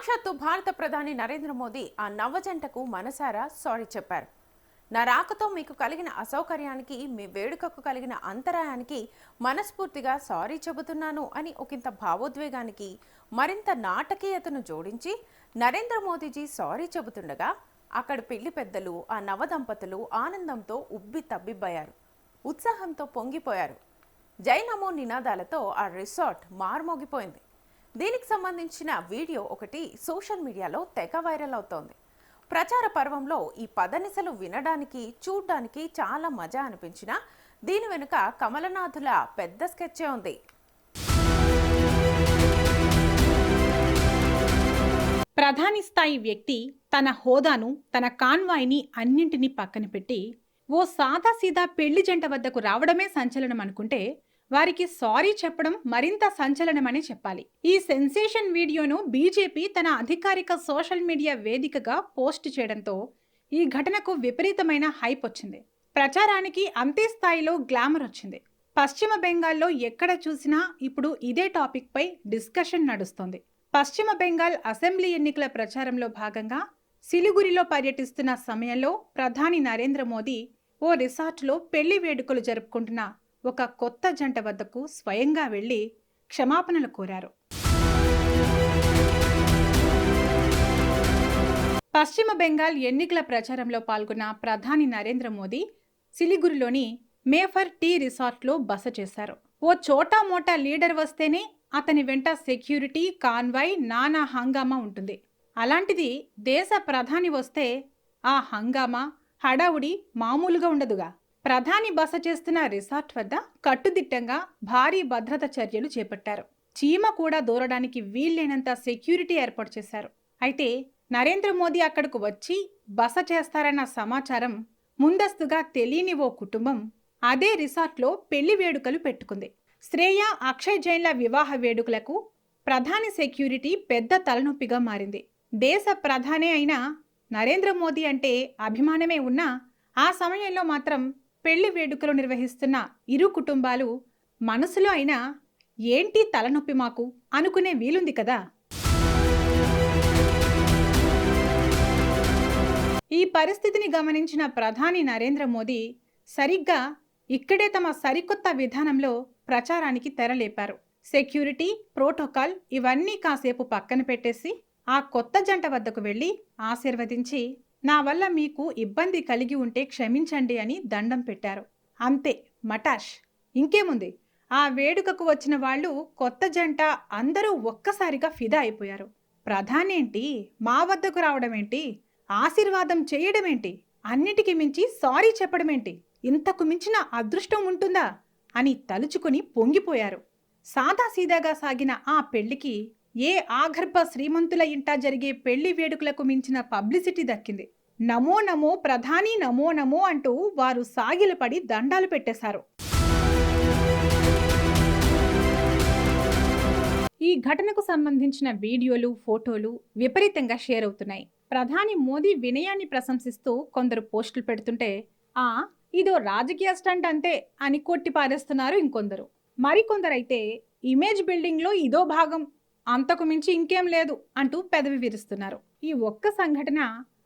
సాక్షాత్తు భారత ప్రధాని నరేంద్ర మోదీ ఆ నవ్వజంటకు మనసారా సారీ చెప్పారు. నా రాకతో మీకు కలిగిన అసౌకర్యానికి, మీ వేడుకకు కలిగిన అంతరాయానికి మనస్ఫూర్తిగా సారీ చెబుతున్నాను అని ఒకంత భావోద్వేగానికి మరింత నాటకీయతను జోడించి నరేంద్ర మోదీజీ సారీ చెబుతుండగా అక్కడి పెళ్లి పెద్దలు, ఆ నవదంపతులు ఆనందంతో ఉబ్బి తబ్బిబ్బయ్యారు, ఉత్సాహంతో పొంగిపోయారు. జై నమో నినాదాలతో ఆ రిసార్ట్ మార్మోగిపోయింది. దీనికి సంబంధించిన వీడియో ఒకటి సోషల్ మీడియాలో తెగ వైరల్ అవుతోంది. ప్రచార పర్వంలో ఈ పదనిసలు వినడానికి, చూడ్డానికి చాలా మజా అనిపించినా దీని వెనుక కమలనాథుల పెద్ద స్కెచ్చే ఉంది. ప్రధాని స్థాయి వ్యక్తి తన హోదాను, తన కాన్వాయ్ని అన్నింటినీ పక్కన పెట్టి ఓ సాదాసీదా పెళ్లి జంట వద్దకు రావడమే సంచలనం అనుకుంటే వారికి సారీ చెప్పడం మరింత సంచలనమని చెప్పాలి. ఈ సెన్సేషన్ వీడియోను బీజేపీ తన అధికారిక సోషల్ మీడియా వేదికగా పోస్ట్ చేయడంతో ఈ ఘటనకు విపరీతమైన హైప్ వచ్చింది. ప్రచారానికి అంతే స్థాయిలో గ్లామర్ వచ్చింది. పశ్చిమ బెంగాల్లో ఎక్కడ చూసినా ఇప్పుడు ఇదే టాపిక్ పై డిస్కషన్ నడుస్తోంది. పశ్చిమ బెంగాల్ అసెంబ్లీ ఎన్నికల ప్రచారంలో భాగంగా సిలిగురిలో పర్యటిస్తున్న సమయంలో ప్రధాని నరేంద్ర మోదీ ఓ రిసార్ట్లో పెళ్లి వేడుకలు జరుపుకుంటున్న ఒక కొత్త జంట వద్దకు స్వయంగా వెళ్లి క్షమాపణలు కోరారు. పశ్చిమ బెంగాల్ ఎన్నికల ప్రచారంలో పాల్గొన్న ప్రధాని నరేంద్ర మోదీ సిలిగురిలోని మేఫర్ టీ రిసార్ట్లో బస చేశారు. ఓ చోటా మోటా లీడర్ వస్తేనే అతని వెంట సెక్యూరిటీ, కాన్వాయ్, నానా హంగామా ఉంటుంది. అలాంటిది దేశ ప్రధాని వస్తే ఆ హంగామా, హడావుడి మామూలుగా ఉండదుగా. ప్రధాని బస చేస్తున్న రిసార్ట్ వద్ద కట్టుదిట్టంగా భారీ భద్రత చర్యలు చేపట్టారు. చీమ కూడా దూరడానికి వీల్లేనంత సెక్యూరిటీ ఏర్పాటు చేశారు. అయితే నరేంద్ర మోదీ అక్కడకు వచ్చి బస చేస్తారన్న సమాచారం ముందస్తుగా తెలియని ఓ కుటుంబం అదే రిసార్ట్లో పెళ్లి వేడుకలు పెట్టుకుంది. శ్రేయ, అక్షయ్ జైన్ల వివాహ వేడుకలకు ప్రధాని సెక్యూరిటీ పెద్ద తలనొప్పిగా మారింది. దేశ ప్రధానే అయినా నరేంద్ర మోదీ అంటే అభిమానమే ఉన్నా ఆ సమయంలో మాత్రం పెళ్లి వేడుకలు నిర్వహిస్తున్న ఇరు కుటుంబాలు మనసులో అయినా ఏంటి తలనొప్పి మాకు అనుకునే వీలుంది కదా. ఈ పరిస్థితిని గమనించిన ప్రధాని నరేంద్ర మోదీ సరిగ్గా ఇక్కడే తమ సరికొత్త విధానంలో ప్రచారానికి తెరలేపారు. సెక్యూరిటీ, ప్రోటోకాల్ ఇవన్నీ కాసేపు పక్కన పెట్టేసి ఆ కొత్త జంట వద్దకు వెళ్లి ఆశీర్వదించి నా వల్ల మీకు ఇబ్బంది కలిగి ఉంటే క్షమించండి అని దండం పెట్టారు. అంతే, మటాష్. ఇంకేముంది, ఆ వేడుకకు వచ్చిన వాళ్ళు కొత్త జంట అందరూ ఒక్కసారిగా ఫిదా అయిపోయారు. ప్రధానేంటి, మా వద్దకు రావడమేంటి, ఆశీర్వాదం చేయడమేంటి, అన్నిటికీ మించి సారీ చెప్పడమేంటి, ఇంతకు మించిన అదృష్టం ఉంటుందా అని తలుచుకుని పొంగిపోయారు. సాదాసీదాగా సాగిన ఆ పెళ్లికి ఏ ఆగర్భ శ్రీమంతుల ఇంటా జరిగే పెళ్లి వేడుకలకు మించిన పబ్లిసిటీ దక్కింది. నమో నమో ప్రధాని, నమో నమో అంటూ వారు సాగిలపడి దండాలు పెట్టేశారు. ఈ ఘటనకు సంబంధించిన వీడియోలు, ఫోటోలు విపరీతంగా షేర్ అవుతున్నాయి. ప్రధాని మోదీ వినయాన్ని ప్రశంసిస్తూ కొందరు పోస్టులు పెడుతుంటే ఇదో రాజకీయ స్టంట్ అంతే అని కొట్టి పారేస్తున్నారు ఇంకొందరు. మరికొందరైతే ఇమేజ్ బిల్డింగ్ లో ఇదో భాగం, అంతకు మించి ఇంకేం లేదు అంటూ పెదవి విరుస్తున్నారు. ఈ ఒక్క సంఘటన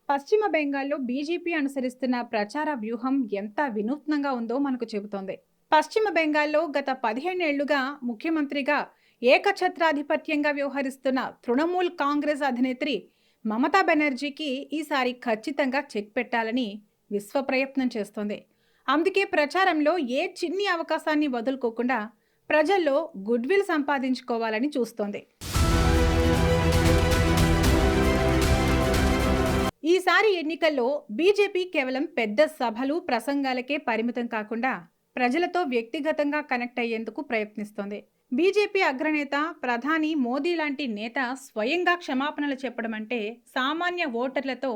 పశ్చిమ బెంగాల్లో బీజేపీ అనుసరిస్తున్న ప్రచార వ్యూహం ఎంత వినూత్నంగా ఉందో మనకు చెబుతోంది. పశ్చిమ బెంగాల్లో గత 15 ఏళ్లుగా ముఖ్యమంత్రిగా ఏకఛత్రాధిపత్యంగా వ్యవహరిస్తున్న తృణమూల్ కాంగ్రెస్ అధినేత్రి మమతా బెనర్జీకి ఈసారి ఖచ్చితంగా చెక్ పెట్టాలని విశ్వ ప్రయత్నం చేస్తోంది. అందుకే ప్రచారంలో ఏ చిన్ని అవకాశాన్ని వదులుకోకుండా ప్రజల్లో గుడ్ విల్ సంపాదించుకోవాలని చూస్తోంది. ఈసారి ఎన్నికల్లో బీజేపీ కేవలం పెద్ద సభలు, ప్రసంగాలకే పరిమితం కాకుండా ప్రజలతో వ్యక్తిగతంగా కనెక్ట్ అయ్యేందుకు ప్రయత్నిస్తోంది. బీజేపీ అగ్రనేత ప్రధాని మోదీ లాంటి నేత స్వయంగా క్షమాపణలు చెప్పడం అంటే సామాన్య ఓటర్లతో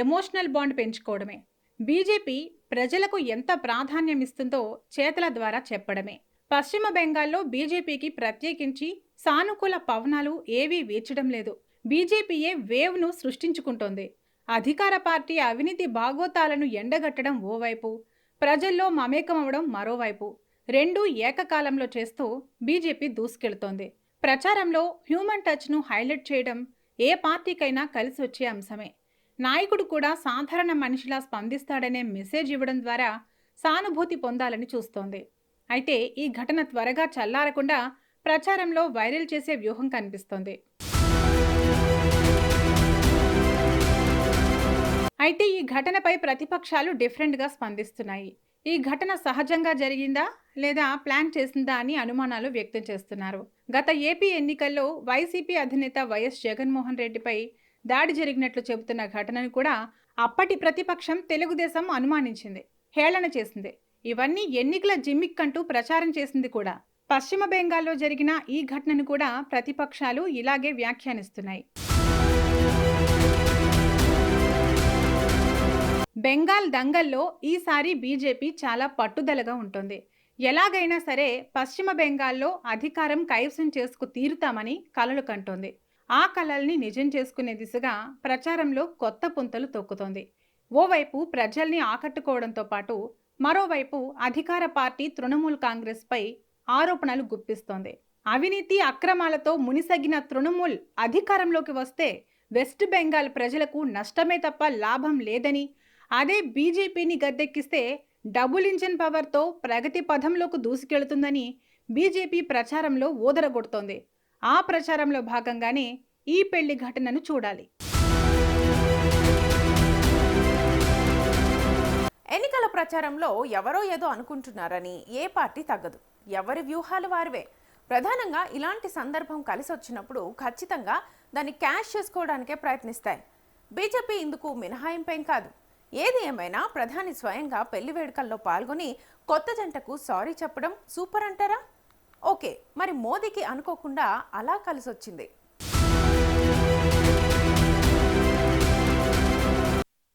ఎమోషనల్ బాండ్ పెంచుకోవడమే. బీజేపీ ప్రజలకు ఎంత ప్రాధాన్యం ఇస్తుందో చేతల ద్వారా చెప్పడమే. పశ్చిమ బెంగాల్లో బీజేపీకి ప్రత్యేకించి సానుకూల పవనాలు ఏవీ వీచడం లేదు. బీజేపీయే వేవ్ను సృష్టించుకుంటోంది. అధికార పార్టీ అవినీతి బాగోతాలను ఎండగట్టడం ఓవైపు, ప్రజల్లో మమేకమవడం మరోవైపు, రెండూ ఏకకాలంలో చేస్తూ బీజేపీ దూసుకెళ్తోంది. ప్రచారంలో హ్యూమన్ టచ్ను హైలైట్ చేయడం ఏ పార్టీకైనా కలిసి వచ్చే అంశమే. నాయకుడు కూడా సాధారణ మనిషిలా స్పందిస్తాడనే మెసేజ్ ఇవ్వడం ద్వారా సానుభూతి పొందాలని చూస్తోంది. అయితే ఈ ఘటన త్వరగా చల్లారకుండా ప్రచారంలో వైరల్ చేసే వ్యూహం కనిపిస్తోంది. అయితే ఈ ఘటనపై ప్రతిపక్షాలు డిఫరెంట్గా స్పందిస్తున్నాయి. ఈ ఘటన సహజంగా జరిగిందా లేదా ప్లాన్ చేసిందా అని అనుమానాలు వ్యక్తం చేస్తున్నారు. గత ఏపీ ఎన్నికల్లో వైసీపీ అధినేత వైఎస్ జగన్మోహన్ రెడ్డిపై దాడి జరిగినట్లు చెబుతున్న ఘటనను కూడా అప్పటి ప్రతిపక్షం తెలుగుదేశం అనుమానించింది, హేళన చేసింది. ఇవన్నీ ఎన్నికల జిమ్మిక్ అంటూ ప్రచారం చేసింది కూడా. పశ్చిమ బెంగాల్లో జరిగిన ఈ ఘటనను కూడా ప్రతిపక్షాలు ఇలాగే వ్యాఖ్యానిస్తున్నాయి. బెంగాల్ దంగల్లో ఈసారి బీజేపీ చాలా పట్టుదలగా ఉంటుంది. ఎలాగైనా సరే పశ్చిమ బెంగాల్లో అధికారం కైవసం చేసుకు తీరుతామని కలలు కంటోంది. ఆ కలల్ని నిజం చేసుకునే దిశగా ప్రచారంలో కొత్త పుంతలు తొక్కుతోంది. ఓవైపు ప్రజల్ని ఆకట్టుకోవడంతో పాటు మరోవైపు అధికార పార్టీ తృణమూల్ కాంగ్రెస్పై ఆరోపణలు గుప్పిస్తోంది. అవినీతి అక్రమాలతో మునిసగిన తృణమూల్ అధికారంలోకి వస్తే వెస్ట్ బెంగాల్ ప్రజలకు నష్టమే తప్ప లాభం లేదని, అదే బీజేపీని గద్దెక్కిస్తే డబుల్ ఇంజిన్ పవర్తో ప్రగతి పథంలోకి దూసుకెళ్తుందని బీజేపీ ప్రచారంలో ఊదరగొడుతోంది. ఆ ప్రచారంలో భాగంగానే ఈ పెళ్లి ఘటనను చూడాలి. ఎన్నికల ప్రచారంలో ఎవరో ఏదో అనుకుంటున్నారని ఏ పార్టీ తగ్గదు. ఎవరి వ్యూహాలు వారివే. ప్రధానంగా ఇలాంటి సందర్భం కలిసి వచ్చినప్పుడు ఖచ్చితంగా దాన్ని క్యాష్ చేసుకోవడానికే ప్రయత్నిస్తాయి. బీజేపీ ఇందుకు మినహాయింపేం కాదు. ఏది ఏమైనా ప్రధాని స్వయంగా పెళ్లి వేడుకల్లో పాల్గొని కొత్త జంటకు సారీ చెప్పడం సూపర్ అంటారా? ఓకే, మరి మోదీకి అనుకోకుండా అలా కలిసొచ్చింది.